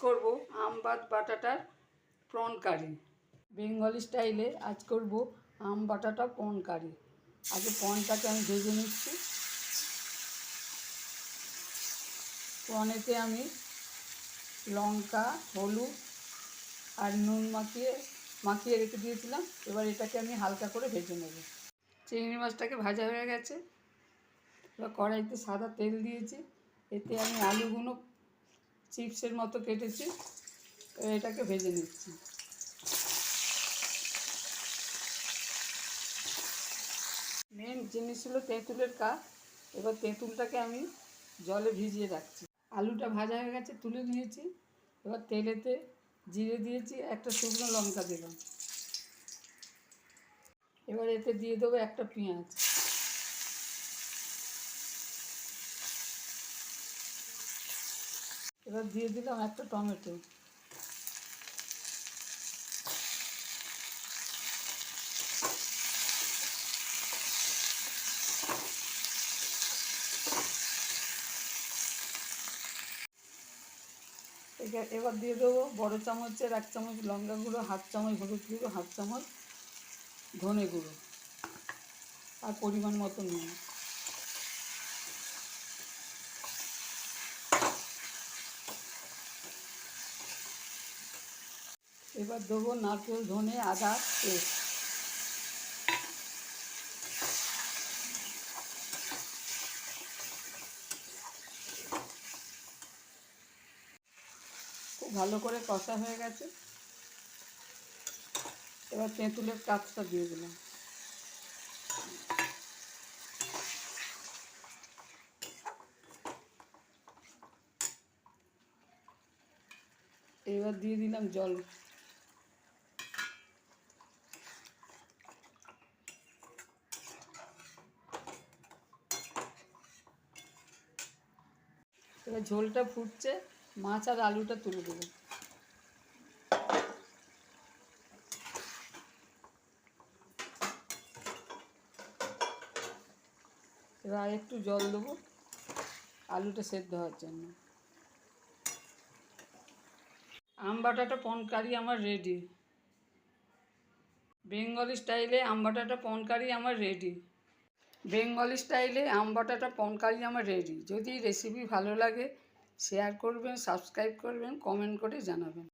করব আম বাটাটার প্রন কারি। বেঙ্গলি স্টাইলে আজ করব আম বাটাটা প্রন কারি। আগে প্রনটাকে আমি ভেজে নিচ্ছি। প্রনেতে আমি লঙ্কা, হলুদ আর নুন মাখিয়ে রেখে দিয়েছিলাম। এবার এটাকে আমি হালকা করে ভেজে নেব। চিংড়ি মাছটাকে ভাজা হয়ে গেছে। এবার কড়াইতে সাদা তেল দিয়েছি। এতে আমি আলুগুলো চিপসের মতো কেটেছি। এটাকে ভেজে নিচ্ছি। মেন জিনিস হলো তেঁতুলের কাজ। এবার তেঁতুলটাকে আমি জলে ভিজিয়ে রাখছি। আলুটা ভাজা হয়ে গেছে, তুলে নিয়েছি। এবার তেলেতে জিরে দিয়েছি, একটা শুকনো লঙ্কা দিলাম। এবার এতে দিয়ে দেবো একটা পেঁয়াজ। এবার দিয়ে দিলাম একটা টমেটো। এবার দিয়ে দেবো বড় চামচের 1 চামচ লঙ্কা গুঁড়ো, 1/2 চামচ হলুদ গুঁড়ো, 1/2 চামচ ধনে গুঁড়ো আর পরিমাণ মতো নুন। এবার দেবো নারকেল, ধনে, আদা পেস্ট। খুব ভালো করে কষা হয়ে গেছে। এবার তেঁতুলের কাপটা দিয়ে দিলাম। এবার দিয়ে দিলাম জল। এবার ঝোলটা ফুটছে, মাছ আর আলুটা তুলে দেবো। এবার আর একটু জল দেবো আলুটা সেদ্ধ হওয়ার জন্য। আম বাটাটা প্রন কারি আমার রেডি। বেঙ্গলি স্টাইলে আম বাটাটা প্রন কারি আমার রেডি। বেঙ্গলি স্টাইলে আম বাটাটা প্রন কারি আমার রেডি। যদি রেসিপি ভালো লাগে শেয়ার করবেন, সাবস্ক্রাইব করবেন, কমেন্ট করে জানাবেন।